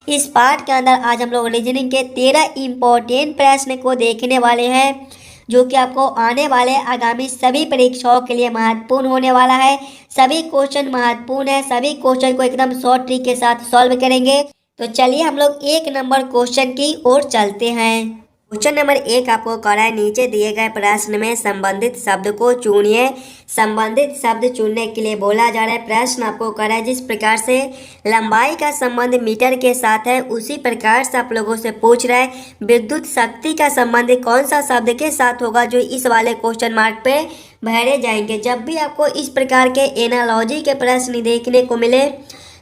इस पार्ट के अंदर आज हम लोग रीजनिंग के 13 इम्पोर्टेंट प्रश्न को देखने वाले हैं, जो कि आपको आने वाले आगामी सभी परीक्षाओं के लिए महत्वपूर्ण होने वाला है। सभी क्वेश्चन महत्वपूर्ण है, सभी क्वेश्चन को एकदम शॉर्ट ट्रिक के साथ सॉल्व करेंगे। तो चलिए हम लोग 1 नंबर क्वेश्चन की ओर चलते हैं। क्वेश्चन नंबर 1 आपको कह रहा है, नीचे दिए गए प्रश्न में संबंधित शब्द को चुनिए। संबंधित शब्द चुनने के लिए बोला जा रहा है। प्रश्न आपको कह रहा है, जिस प्रकार से लंबाई का संबंध मीटर के साथ है, उसी प्रकार से आप लोगों से पूछ रहा है विद्युत शक्ति का संबंध कौन सा शब्द के साथ होगा, जो इस वाले क्वेश्चन मार्क पे भरे जाएंगे। जब भी आपको इस प्रकार के एनालॉजी के प्रश्न देखने को मिले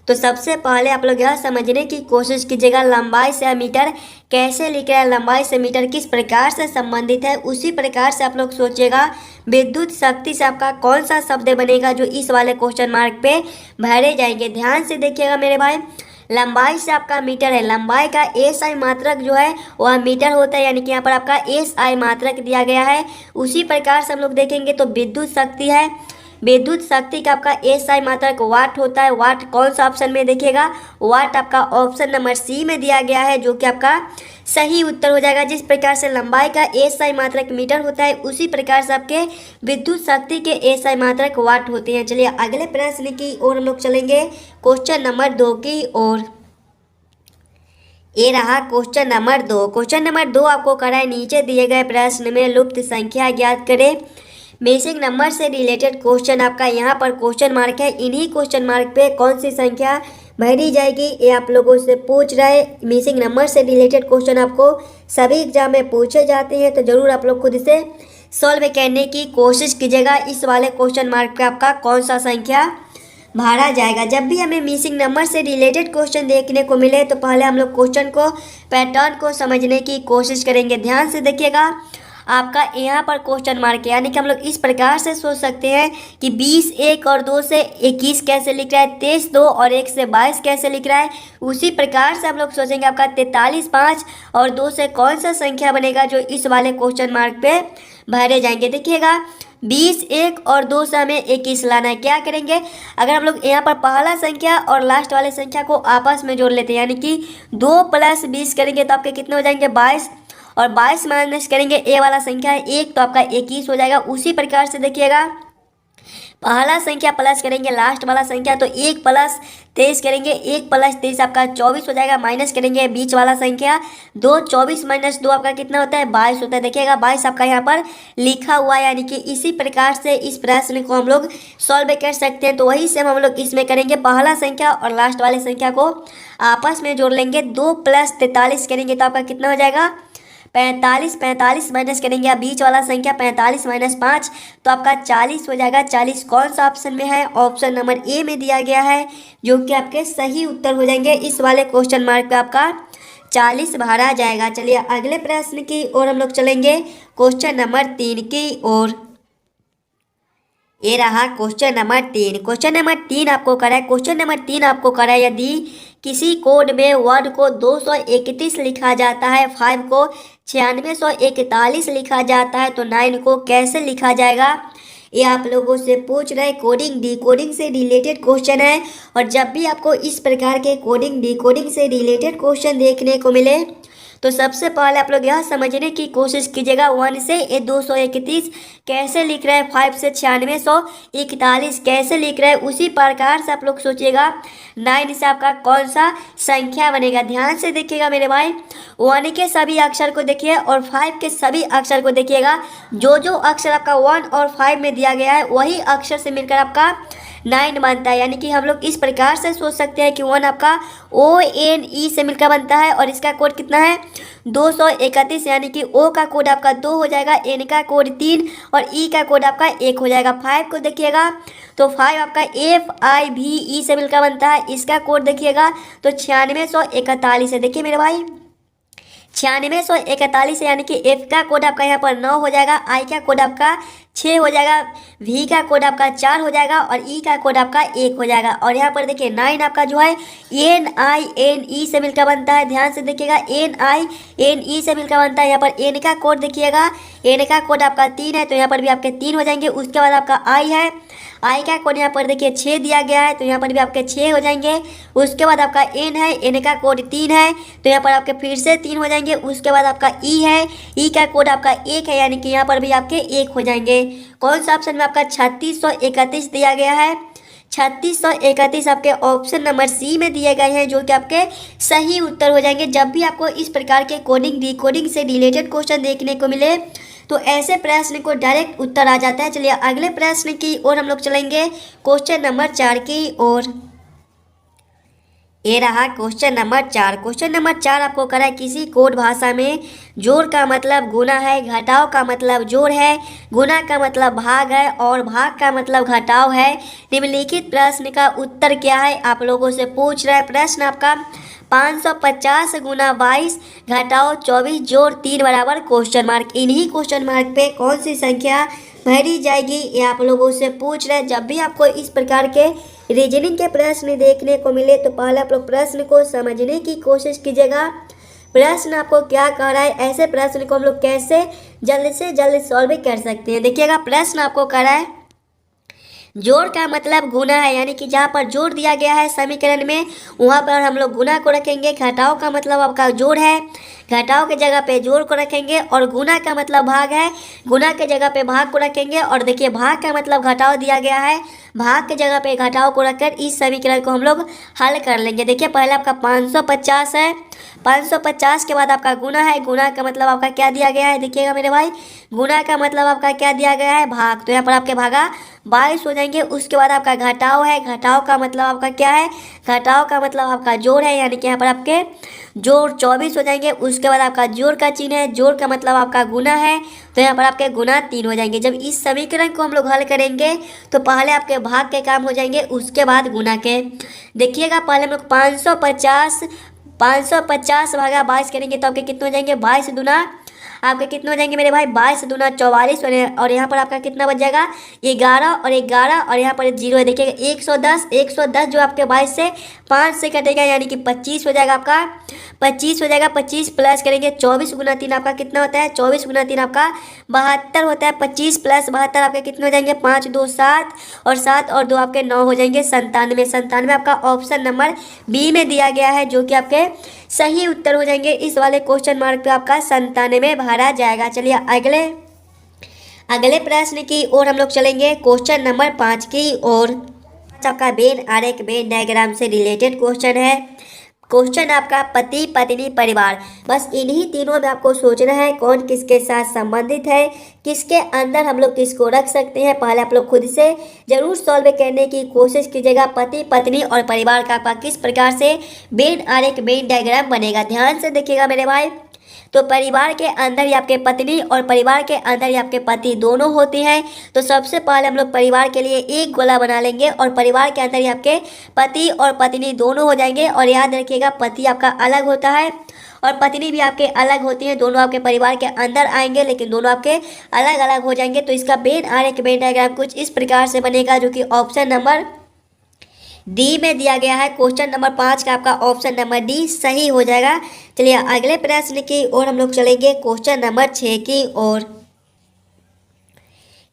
तो सबसे पहले आप लोग यह समझने की कोशिश कीजिएगा लंबाई से मीटर कैसे लिख रहा है, लंबाई से मीटर किस प्रकार से संबंधित है। उसी प्रकार से आप लोग सोचिएगा विद्युत शक्ति से आपका कौन सा शब्द बनेगा, जो इस वाले क्वेश्चन मार्क पे भरे जाएंगे। ध्यान से देखिएगा मेरे भाई, लंबाई से आपका मीटर है, लंबाई का एस आई मात्रक जो है वह मीटर होता है, यानी कि यहाँ पर आपका एस आई मात्रक दिया गया है। उसी प्रकार से हम लोग देखेंगे तो विद्युत शक्ति है, विद्युत शक्ति का आपका एस आई मात्रक वाट होता है। वाट कौन सा ऑप्शन में देखिएगा, वाट आपका ऑप्शन नंबर सी में दिया गया है, जो कि आपका सही उत्तर हो जाएगा। जिस प्रकार से लंबाई का एस आई मात्रक मीटर होता है, उसी प्रकार से आपके विद्युत शक्ति के एस आई मात्रक वाट होते हैं। चलिए अगले प्रश्न की ओर हम लोग चलेंगे, क्वेश्चन नंबर 2 की ओर। ये रहा क्वेश्चन नंबर 2। क्वेश्चन नंबर 2 आपको करा है, नीचे दिए गए प्रश्न में लुप्त संख्या ज्ञात करें। मिसिंग नंबर से रिलेटेड क्वेश्चन आपका यहाँ पर क्वेश्चन मार्क है। इन्हीं क्वेश्चन मार्क पे कौन सी संख्या भरी जाएगी, ये आप लोगों से पूछ रहा है। मिसिंग नंबर से रिलेटेड क्वेश्चन आपको सभी एग्जाम में पूछे जाते हैं, तो जरूर आप लोग खुद इसे सॉल्व करने की कोशिश कीजिएगा। इस वाले क्वेश्चन मार्क पे आपका कौन सा संख्या भरा जाएगा। जब भी हमें मिसिंग नंबर से रिलेटेड क्वेश्चन देखने को मिले तो पहले हम लोग क्वेश्चन को पैटर्न को समझने की कोशिश करेंगे। ध्यान से देखिएगा, आपका यहाँ पर क्वेश्चन मार्क है, यानी कि हम लोग इस प्रकार से सोच सकते हैं कि 20 1 और 2 से 21 कैसे लिख रहा है, 23 2 और 1 से 22 कैसे लिख रहा है। उसी प्रकार से हम लोग सोचेंगे आपका 43 5 और 2 से कौन सा संख्या बनेगा, जो इस वाले क्वेश्चन मार्क पे भरे जाएंगे। देखिएगा 20 1 और 2 से हमें 21 लाना है। क्या करेंगे, अगर हम लोग यहाँ पर पहला संख्या और लास्ट वाले संख्या को आपस में जोड़ लेते हैं, यानी कि 2 + 20 करेंगे तो आपके कितने हो जाएंगे 22, और 22 माइनस करेंगे ए वाला संख्या है 1 तो आपका 21 हो जाएगा। उसी प्रकार से देखिएगा पहला संख्या प्लस करेंगे लास्ट वाला संख्या, तो 1 + 23 करेंगे, 1 + 23 आपका 24 हो जाएगा। माइनस करेंगे बीच वाला संख्या 2, 24 - 2 आपका कितना होता है 22 होता है। देखिएगा 22 आपका यहाँ पर लिखा हुआ है, यानी कि इसी प्रकार से इस प्रश्न को हम लोग सॉल्व कर सकते हैं। तो वही से हम लोग इसमें करेंगे, पहला संख्या और लास्ट वाले संख्या को आपस में जोड़ लेंगे। 2 + 43 करेंगे तो आपका कितना हो जाएगा 45, 45 माइनस करेंगे आप बीच वाला संख्या 45 - 5 तो आपका 40 हो जाएगा। 40 कौन सा ऑप्शन में है, ऑप्शन नंबर ए में दिया गया है, जो कि आपके सही उत्तर हो जाएंगे। इस वाले क्वेश्चन मार्क पे आपका 40 भरा जाएगा। चलिए अगले प्रश्न की ओर हम लोग चलेंगे, क्वेश्चन नंबर 3 की ओर। ये रहा क्वेश्चन नंबर 3। क्वेश्चन नंबर 3 आपको करा है, क्वेश्चन नंबर 3 आपको करा है, यदि किसी कोड में वर्ड को 231 लिखा जाता है, 5 को 9641 लिखा जाता है, तो 9 को कैसे लिखा जाएगा, ये आप लोगों से पूछ रहे। कोडिंग डिकोडिंग से रिलेटेड क्वेश्चन है, और जब भी आपको इस प्रकार के कोडिंग डिकोडिंग से रिलेटेड क्वेश्चन देखने को मिले तो सबसे पहले आप लोग यह समझने की कोशिश कीजिएगा 1 से 231 कैसे लिख रहा है, 5 से 9641 कैसे लिख रहा है। उसी प्रकार से आप लोग सोचिएगा 9 से आपका कौन सा संख्या बनेगा। ध्यान से देखिएगा मेरे भाई, 1 के सभी अक्षर को देखिए और 5 के सभी अक्षर को देखिएगा। जो जो अक्षर आपका 1 और 5 में दिया गया है, वही अक्षर से मिलकर आपका 9 बनता है। यानी कि हम लोग इस प्रकार से सोच सकते हैं कि 1 आपका ONE से मिलकर बनता है, और इसका कोड कितना है 231, यानी कि O का कोड आपका 2 हो जाएगा, N का कोड 3 और E का कोड आपका 1 हो जाएगा। 5 को देखिएगा तो 5 आपका FIVE से मिलकर बनता है, इसका कोड देखिएगा तो 9641 है। देखिए मेरे भाई 9641 यानी कि F का कोड आपका यहाँ पर 9 हो जाएगा, I का कोड आपका 6 हो जाएगा, वी का कोड आपका 4 हो जाएगा और ई का कोड आपका 1 हो जाएगा। और यहाँ पर देखिए 9 आपका जो है एन आई एन ई से मिलकर बनता है। ध्यान से देखिएगा, एन आई एन ई से मिलकर बनता है। यहाँ पर एन का कोड देखिएगा, एन का कोड आपका 3 है तो यहाँ पर भी आपके 3 हो जाएंगे। उसके बाद आपका आई है, आई का कोड यहाँ पर देखिए 6 दिया गया है तो यहाँ पर भी आपके 6 हो जाएंगे। उसके बाद आपका एन है, एन का कोड 3 है तो यहाँ पर आपके फिर से 3 हो जाएंगे। उसके बाद आपका ई है, ई का कोड आपका 1 है यानी कि यहाँ पर भी आपके 1 हो जाएंगे। कौन सा ऑप्शन में आपका 3631 दिया गया है? 3631 आपके ऑप्शन नंबर सी में दिए गए हैं, जो कि आपके सही उत्तर हो जाएंगे। जब भी आपको इस प्रकार के कोडिंग डिकोडिंग से रिलेटेड क्वेश्चन देखने को मिले तो ऐसे प्रश्न को डायरेक्ट उत्तर आ जाता है। चलिए अगले प्रश्न की ओर हम लोग चलेंगे, क्वेश्चन नंबर 4 की ओर। ये रहा क्वेश्चन नंबर 4। क्वेश्चन नंबर 4 आपको करा है किसी कोड भाषा में जोड़ का मतलब गुना है, घटाव का मतलब जोड़ है, गुना का मतलब भाग है और भाग का मतलब घटाव है। निम्नलिखित प्रश्न का उत्तर क्या है आप लोगों से पूछ रहा है। प्रश्न आपका 550 गुना 22 घटाव 24 जोड़ 3 बराबर क्वेश्चन मार्क। इन्हीं क्वेश्चन मार्क पे कौन सी संख्या भरी जाएगी ये आप लोगों से पूछ रहे हैं। जब भी आपको इस प्रकार के रीजनिंग के प्रश्न देखने को मिले तो पहले आप लोग प्रश्न को समझने की कोशिश कीजिएगा। प्रश्न आपको क्या कह रहा है, ऐसे प्रश्न को हम लोग कैसे जल्द से जल्द सॉल्व कर सकते हैं। देखिएगा, प्रश्न आपको कह रहा है जोड़ का मतलब गुना है, यानी कि जहाँ पर जोड़ दिया गया है समीकरण में वहाँ पर हम लोग गुना को रखेंगे। घटाव का मतलब आपका जोड़ है, घटाव के जगह पे जोड़ को रखेंगे। और गुना का मतलब भाग है, गुना के जगह पे भाग को रखेंगे। और देखिए भाग का मतलब घटाव दिया गया है, भाग के जगह पे घटाव को रखकर इस समीकरण को हम लोग हल कर लेंगे। देखिए पहले आपका 550 है, 550 के बाद आपका गुना है, गुना का मतलब आपका क्या दिया गया है, देखिएगा मेरे भाई, गुना का मतलब आपका क्या दिया गया है, भाग। तो यहाँ पर आपके भागा 22 हो जाएंगे। उसके बाद आपका घटाव है, घटाव का मतलब आपका क्या है, घटाव का मतलब आपका जोड़ है, यानी कि यहाँ पर आपके जोड़ 24 हो जाएंगे। उसके बाद आपका जोड़ का चिन्ह है, जोड़ का मतलब आपका गुना है तो यहाँ पर आपके गुना 3 हो जाएंगे। जब इस समीकरण को हम लोग हल करेंगे तो पहले आपके भाग के काम हो जाएंगे, उसके बाद गुना के। देखिएगा पहले हम लोग 550 भागा 22 करेंगे तो आपके कितने हो जाएंगे, 22 दूना आपके कितने हो जाएंगे मेरे भाई, 22 दूना 44। और यहाँ पर आपका कितना बच जाएगा, 11 और 11 और यहाँ पर 0 है। देखिएगा 110 जो आपके 22 से 5 से कटेगा यानी कि 25 हो जाएगा आपका, 25 हो जाएगा। 25 प्लस करेंगे 24 गुना 3 आपका कितना होता है, 24 गुना 3 आपका 72 होता है। 25 प्लस 72 आपके कितने हो जाएंगे, 5 2 7 और 7 और 2 आपके 9 हो जाएंगे 97। 97 आपका ऑप्शन नंबर बी में दिया गया है, जो कि आपके सही उत्तर हो जाएंगे। इस वाले क्वेश्चन मार्क पे आपका 97 भरा जाएगा। चलिए अगले प्रश्न की ओर हम लोग चलेंगे, क्वेश्चन नंबर 5 की ओर। आपका वेन आरेख वेन डायग्राम से रिलेटेड क्वेश्चन है। क्वेश्चन आपका पति पत्नी परिवार, बस इन्हीं तीनों में आपको सोचना है कौन किसके साथ संबंधित है, किसके अंदर हम लोग किसको रख सकते हैं। पहले आप लोग खुद से जरूर सॉल्व करने की कोशिश कीजिएगा। पति पत्नी और परिवार का आपका किस प्रकार से वेन आरेख वेन डायग्राम बनेगा, ध्यान से देखिएगा मेरे भाई। तो परिवार के अंदर ही आपके पत्नी और परिवार के अंदर ही आपके पति दोनों होते हैं। तो सबसे पहले हम लोग परिवार के लिए एक गोला बना लेंगे और परिवार के अंदर ही आपके पति और पत्नी दोनों हो जाएंगे। और याद रखिएगा पति आपका अलग होता है और पत्नी भी आपके अलग होती हैं, दोनों आपके परिवार के अंदर आएंगे लेकिन दोनों आपके अलग अलग हो जाएंगे। तो इसका वेन आरेख वेन डायग्राम कुछ इस प्रकार से बनेगा, जो कि ऑप्शन नंबर डी में दिया गया है। क्वेश्चन नंबर 5 का आपका ऑप्शन नंबर डी सही हो जाएगा। चलिए अगले प्रश्न की ओर हम लोग चलेंगे, क्वेश्चन नंबर 6 की ओर।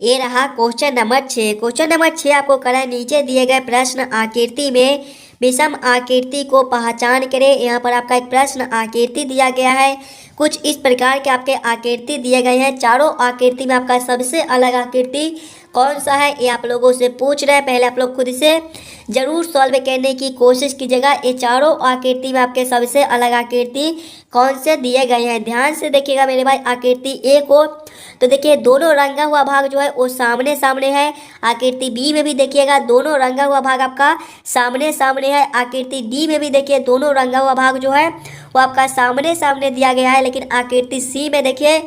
ये रहा क्वेश्चन नंबर 6। क्वेश्चन नंबर 6 आपको करा नीचे दिए गए प्रश्न आकृति में विषम आकृति को पहचान करें। यहाँ पर आपका एक प्रश्न आकृति दिया गया है। कुछ इस प्रकार के आपके आकृति दिए गए हैं। चारों आकृति में आपका सबसे अलग आकृति कौन सा है ये आप लोगों से पूछ रहे हैं। पहले आप लोग खुद से जरूर सॉल्व करने की कोशिश कीजिएगा। ये चारों आकृति में आपके सबसे अलग आकृति कौन से दिए गए हैं, ध्यान से देखिएगा मेरे भाई। आकृति ए को तो देखिए दोनों रंगा हुआ भाग जो है वो सामने सामने है। आकृति बी में भी देखिएगा दोनों रंगा हुआ भाग आपका सामने सामने है। आकृति डी में भी देखिए दोनों रंगा हुआ भाग जो है वो आपका सामने सामने दिया गया है। लेकिन आकृति सी में देखिए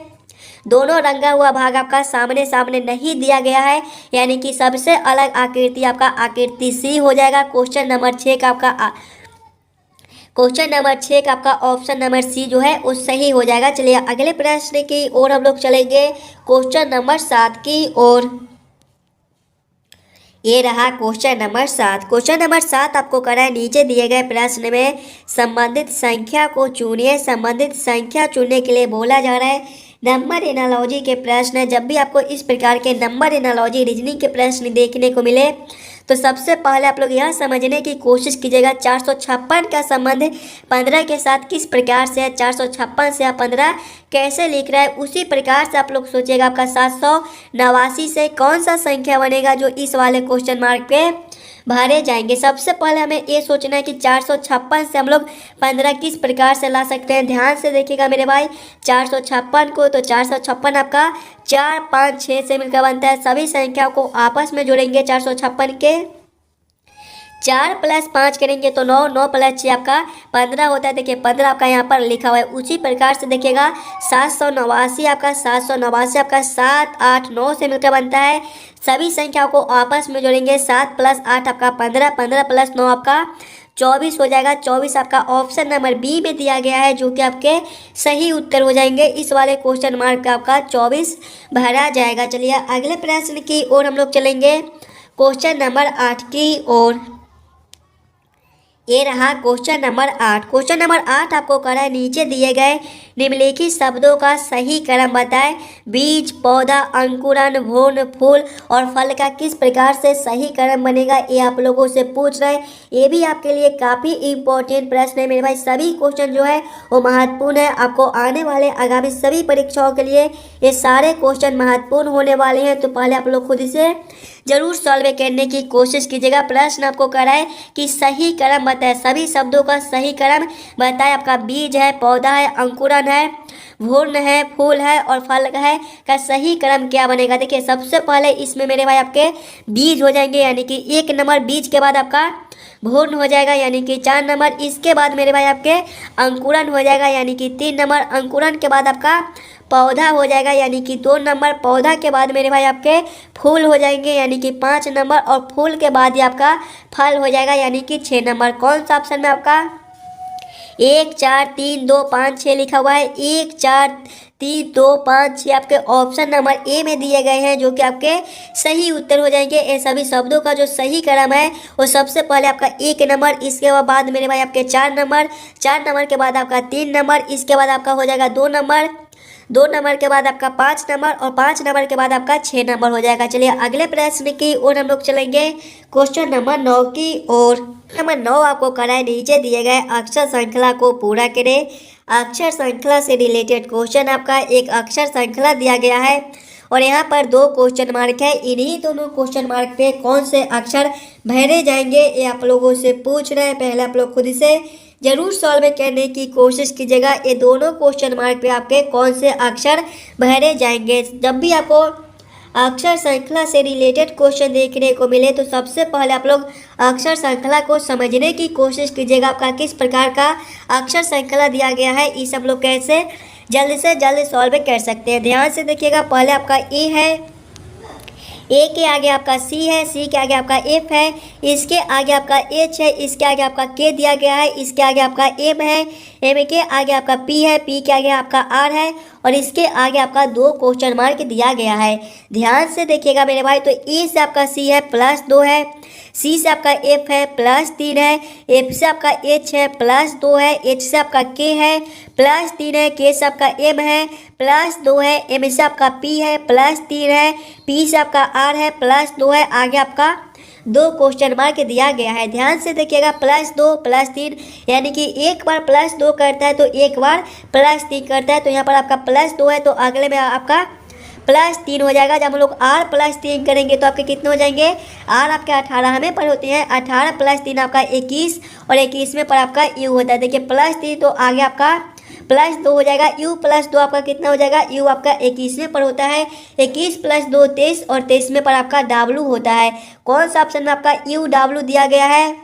दोनों रंगा हुआ भाग आपका सामने सामने नहीं दिया गया है, यानी कि सबसे अलग आकृति आपका आकृति सी हो जाएगा। क्वेश्चन नंबर 6 का आपका क्वेश्चन नंबर 6 का आपका ऑप्शन नंबर सी जो है वो सही हो जाएगा। चलिए अगले प्रश्न की ओर हम लोग चलेंगे, क्वेश्चन नंबर 7 की ओर। ये रहा क्वेश्चन नंबर 7। क्वेश्चन नंबर 7 आपको करा है, नीचे दिए गए प्रश्न में संबंधित संख्या को चुनिए। संबंधित संख्या चुनने के लिए बोला जा रहा है नंबर एनालॉजी के प्रश्न है। जब भी आपको इस प्रकार के नंबर एनालॉजी रीजनिंग के प्रश्न देखने को मिले तो सबसे पहले आप लोग यह समझने की कोशिश कीजिएगा 456 का संबंध 15 के साथ किस प्रकार से है, 456 से आप 15 कैसे लिख रहा है। उसी प्रकार से आप लोग सोचिएगा आपका 789 से कौन सा संख्या बनेगा जो इस वाले क्वेश्चन मार्क पे भरे जाएंगे। सबसे पहले हमें ये सोचना है कि 456 से हम लोग 15 किस प्रकार से ला सकते हैं। ध्यान से देखिएगा मेरे भाई, 456 को तो 456 आपका 4 5 6 से मिलकर बनता है। सभी संख्याओं को आपस में जोड़ेंगे 456 के, 4 + 5 करेंगे तो 9, 9 + 6 आपका 15 होता है। देखिए 15 आपका यहाँ पर लिखा हुआ है। उसी प्रकार से देखिएगा 789 आपका 789 आपका 7 8 9 से मिलकर बनता है। सभी संख्याओं को आपस में जोड़ेंगे, 7 + 8 आपका 15, 15 + 9 आपका 24 हो जाएगा। 24 आपका ऑप्शन नंबर बी में दिया गया है जो कि आपके सही उत्तर हो जाएंगे। इस वाले क्वेश्चन मार्क का आपका 24 भरा जाएगा। चलिए अगले प्रश्न की ओर हम लोग चलेंगे, क्वेश्चन नंबर 8 की ओर। ये रहा क्वेश्चन नंबर 8। क्वेश्चन नंबर 8 आपको करा है, नीचे दिए गए निम्नलिखित शब्दों का सही क्रम बताएं। बीज, पौधा, अंकुरन, भ्रूण, फूल और फल का किस प्रकार से सही क्रम बनेगा, ये आप लोगों से पूछ रहे हैं। ये भी आपके लिए काफ़ी इंपॉर्टेंट प्रश्न है मेरे भाई। सभी क्वेश्चन जो है वो महत्वपूर्ण है। आपको आने वाले आगामी सभी परीक्षाओं के लिए ये सारे क्वेश्चन महत्वपूर्ण होने वाले हैं। तो पहले आप लोग खुद इसे जरूर सॉल्व करने की कोशिश कीजिएगा। प्रश्न आपको कराए कि सही क्रम बताए, सभी शब्दों का सही क्रम बताए। आपका बीज है, पौधा है, अंकुरन है, भ्रूण है, फूल है और फल है का सही क्रम क्या बनेगा। देखिए सबसे पहले इसमें मेरे भाई आपके बीज हो जाएंगे, यानी कि 1 नंबर, बीज के बाद आपका भ्रूण हो जाएगा यानी कि 4 नंबर। इसके बाद मेरे भाई आपके अंकुरन हो जाएगा यानी कि 3 नंबर। अंकुरन के बाद आपका पौधा हो जाएगा यानी कि 2 नंबर। पौधा के बाद मेरे भाई आपके फूल हो जाएंगे यानी कि 5 नंबर। और फूल के बाद ही आपका फल हो जाएगा यानी कि 6 नंबर। कौन सा ऑप्शन में आपका 1 4 3 2 5 6 लिखा हुआ है। 1 4 3 2 5 6 आपके ऑप्शन नंबर ए में दिए गए हैं जो कि आपके सही उत्तर हो जाएंगे। ये सभी शब्दों का जो सही क्रम है वो सबसे पहले आपका 1 नंबर, इसके बाद मेरे भाई आपके 4 नंबर, 4 नंबर के बाद आपका 3 नंबर, इसके बाद आपका हो जाएगा 2 नंबर, 2 नंबर के बाद आपका 5 नंबर और 5 नंबर के बाद आपका 6 नंबर हो जाएगा। चलिए अगले प्रश्न की ओर हम लोग चलेंगे, क्वेश्चन नंबर 9 की ओर। नंबर 9 आपको कराए, नीचे दिए गए अक्षर श्रृंखला को पूरा करें। अक्षर श्रृंखला से रिलेटेड क्वेश्चन आपका एक अक्षर श्रृंखला दिया गया है और यहाँ पर 2 क्वेश्चन मार्क है। इन्हीं दोनों क्वेश्चन मार्क पे कौन से अक्षर भरे जाएंगे ये आप लोगों से पूछ रहे हैं। पहले आप लोग खुद से जरूर सॉल्व करने की कोशिश कीजिएगा। ये दोनों क्वेश्चन मार्क पे आपके कौन से अक्षर भरे जाएंगे। जब भी आपको अक्षर श्रृंखला से रिलेटेड क्वेश्चन देखने को मिले तो सबसे पहले आप लोग अक्षर श्रृंखला को समझने की कोशिश कीजिएगा। आपका किस प्रकार का अक्षर श्रृंखला दिया गया है, ये सब लोग कैसे जल्द से जल्द सॉल्व कर सकते हैं। ध्यान से देखिएगा, पहले आपका ए है, ए के आगे आपका सी है, सी के आगे आपका एफ है, इसके आगे आपका एच है, इसके आगे आपका के दिया गया है, इसके आगे आपका एम है, एम के आगे आपका पी है, पी के आगे आपका आर है और इसके आगे आपका 2 क्वेश्चन मार्क दिया गया है। ध्यान से देखिएगा मेरे भाई, तो ए से आपका सी है +2 है, सी से आपका एफ है +3 है, एफ से आपका एच है +2 है, एच से आपका के है +3 है, के से आपका एम है +2 है, एम से आपका पी है +3 है, पी से आपका आर है +2 है। आगे आपका 2 क्वेश्चन मार्क दिया गया है। ध्यान से देखिएगा, +2 +3 यानी कि एक बार +2 करता है तो एक बार +3 करता है। तो यहाँ पर आपका +2 है तो अगले में आपका +3 हो जाएगा। जब हम लोग r +3 करेंगे तो आपके कितने हो जाएंगे, r आपके 18 हमें पर होते हैं, 18 + 3 आपका 21 और 21 में पर आपका u होता है। देखिए +3 तो आगे आपका +2 हो जाएगा, u +2 आपका कितना हो जाएगा, u आपका 21 में पर होता है, 21 + 2 23 और 23 में पर आपका w होता है। कौन सा ऑप्शन में आपका u w दिया गया है,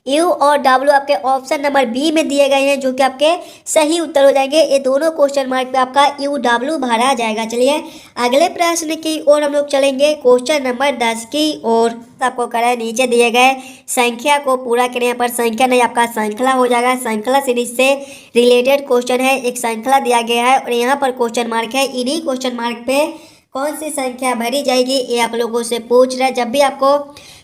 यू और डब्ल्यू आपके ऑप्शन नंबर बी में दिए गए हैं, जो कि आपके सही उत्तर हो जाएंगे। ये दोनों क्वेश्चन मार्क पे आपका यू डब्ल्यू भरा जाएगा। चलिए अगले प्रश्न की ओर हम लोग चलेंगे, क्वेश्चन नंबर 10 की ओर। आपको करें नीचे दिए गए संख्या को पूरा करें। यहाँ पर संख्या नहीं, आपका श्रृंखला हो जाएगा। श्रृंखला सीरीज से रिलेटेड क्वेश्चन है, एक श्रृंखला दिया गया है और यहाँ पर क्वेश्चन मार्क है। इन्हीं क्वेश्चन मार्क पे कौन सी संख्या भरी जाएगी ये आप लोगों से पूछ रहा है। जब भी आपको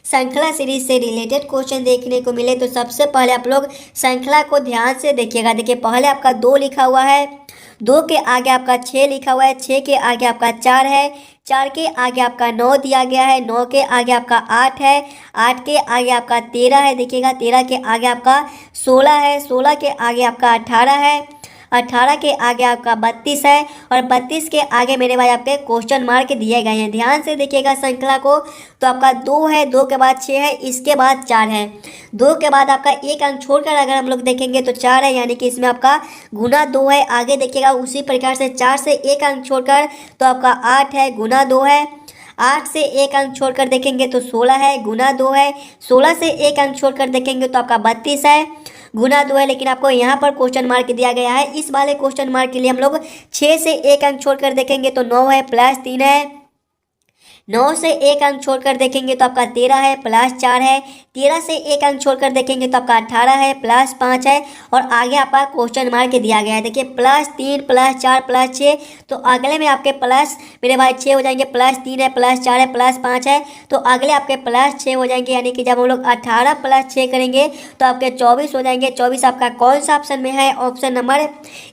श्रृंखला सीरीज से रिलेटेड क्वेश्चन देखने को मिले तो सबसे पहले आप लोग श्रृंखला को ध्यान से देखिएगा। देखिए पहले आपका 2 लिखा हुआ है, 2 के आगे आपका 6 लिखा हुआ है, 6 के आगे आपका 4 है, 4 के आगे आपका 9 दिया गया है, 9 के आगे आपका 8 है, 8 के आगे आपका 13 है। देखिएगा 13 के आगे आपका 16 है, 16 के आगे आपका 18 है, 18 के आगे आपका 32 है और 32 के आगे मेरे भाई आपके क्वेश्चन मार्क दिए गए हैं। ध्यान से देखिएगा श्रृंखला को। तो आपका 2 है, 2 के बाद 6 है, इसके बाद 4 है, 2 के बाद आपका एक अंक छोड़कर अगर हम लोग देखेंगे तो 4 है, यानी कि इसमें आपका गुना 2 है। आगे देखिएगा उसी प्रकार से 4 से एक अंक छोड़कर तो आपका 8 है, गुना 2 है। 8 से एक अंक छोड़कर देखेंगे तो 16 है, गुना 2 है। 16 से एक अंक छोड़कर देखेंगे तो आपका 32 है, गुना 2 है। लेकिन आपको यहाँ पर क्वेश्चन मार्क दिया गया है। इस वाले क्वेश्चन मार्क के लिए हम लोग 6 से एक अंक छोड़कर देखेंगे तो 9 है, प्लस 3 है। 9 से एक अंक छोड़कर देखेंगे तो आपका 13 है, प्लस 4 है। 13 से एक अंक छोड़कर देखेंगे तो आपका 18 है, प्लस 5 है और आगे आपका क्वेश्चन मार्क दिया गया है। देखिए प्लस 3 प्लस 4 प्लस 6, तो अगले में आपके प्लस मेरे भाई 6 हो जाएंगे। प्लस 3 है, प्लस 4 है, प्लस 5 है, तो अगले आपके प्लस 6 हो जाएंगे। यानी कि जब हम लोग 18 प्लस 6 करेंगे तो आपके 24 हो जाएंगे। 24 आपका कौन सा ऑप्शन में है? ऑप्शन नंबर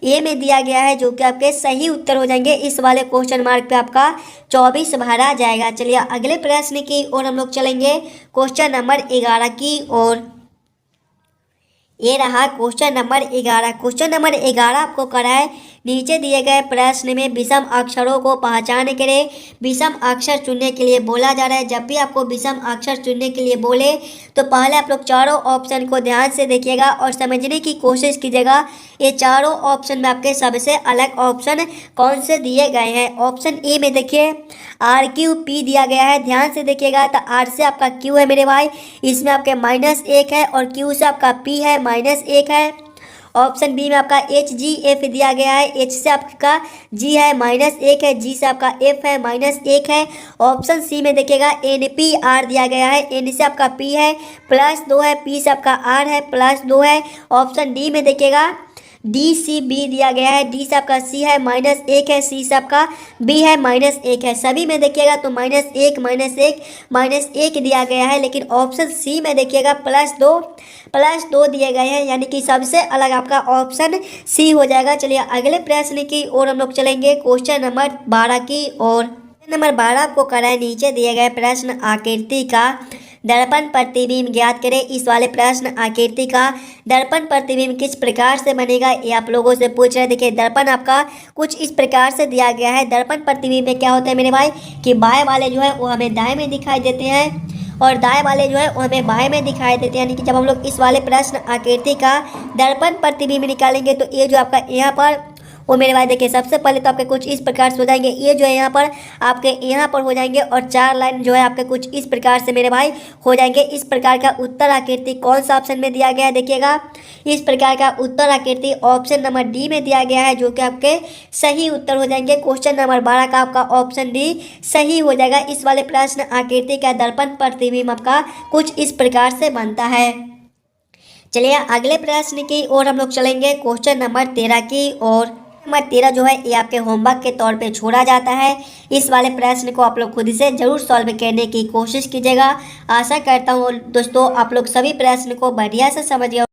ए में दिया गया है, जो कि आपके सही उत्तर हो जाएंगे। इस वाले क्वेश्चन मार्क पे आपका 24 भरा जाएगा। चलिए अगले प्रश्न की ओर हम लोग चलेंगे, क्वेश्चन नंबर 11 की ओर। ये रहा क्वेश्चन नंबर 11। क्वेश्चन नंबर 11 आपको करा है, नीचे दिए गए प्रश्न में विषम अक्षरों को पहचान करें। विषम अक्षर चुनने के लिए बोला जा रहा है। जब भी आपको विषम अक्षर चुनने के लिए बोले तो पहले आप लोग चारों ऑप्शन को ध्यान से देखिएगा और समझने की कोशिश कीजिएगा। ये चारों ऑप्शन में आपके सबसे अलग ऑप्शन कौन से दिए गए हैं। ऑप्शन ए में देखिए RQP दिया गया है। ध्यान से देखिएगा, तो R से आपका Q है मेरे भाई, इसमें आपके -1 है और Q से आपका P है, -1 है। ऑप्शन बी में आपका HGF दिया गया है। H से आपका G है, -1 है। G से आपका F है, -1 है। ऑप्शन सी में देखिएगा NPR दिया गया है। N से आपका P है, +2 है। P से आपका R है, +2 है। ऑप्शन डी में देखिएगा DCB दिया गया है। D से आपका C है, -1 है। C से आपका B है, -1 है। सभी में देखिएगा तो -1 -1 -1 दिया गया है। लेकिन ऑप्शन सी में देखिएगा +2 दिए गए हैं, यानी कि सबसे अलग आपका ऑप्शन सी हो जाएगा। चलिए अगले प्रश्न की ओर हम लोग चलेंगे, क्वेश्चन नंबर 12 की ओर। नंबर 12 आपको कराए, नीचे दिए गए प्रश्न आकृति का दर्पण प्रतिबिंब ज्ञात करें। इस वाले प्रश्न आकृति का दर्पण प्रतिबिंब किस प्रकार से बनेगा, ये आप लोगों से पूछ रहे हैं। देखिए दर्पण आपका कुछ इस प्रकार से दिया गया है। दर्पण प्रतिबिंब में क्या होता है मेरे भाई कि बाएं वाले जो है वो हमें दाएं में दिखाई देते हैं और दाएं वाले जो है वो हमें बाएं में दिखाई देते हैं। यानी कि जब हम लोग इस वाले प्रश्न आकृति का दर्पण प्रतिबिंब निकालेंगे तो ये जो आपका यहाँ पर वो मेरे भाई देखिए सबसे पहले तो आपके कुछ इस प्रकार से हो जाएंगे। ये जो है यहाँ पर आपके यहाँ पर हो जाएंगे और 4 लाइन जो है आपके कुछ इस प्रकार से मेरे भाई हो जाएंगे। इस प्रकार का उत्तर आकृति कौन सा ऑप्शन में दिया गया है? देखिएगा इस प्रकार का उत्तर आकृति ऑप्शन नंबर डी में दिया गया है, जो कि आपके सही उत्तर हो जाएंगे। क्वेश्चन नंबर 12 का आपका ऑप्शन डी सही हो जाएगा। इस वाले प्रश्न आकृति का दर्पण प्रतिबिंब आपका कुछ इस प्रकार से बनता है। चलिए अगले प्रश्न की ओर हम लोग चलेंगे, क्वेश्चन नंबर 13 की ओर। नंबर 13 जो है ये आपके होमवर्क के तौर पे छोड़ा जाता है। इस वाले प्रश्न को आप लोग खुद से जरूर सॉल्व करने की कोशिश कीजिएगा। आशा करता हूँ दोस्तों आप लोग सभी प्रश्न को बढ़िया से समझिए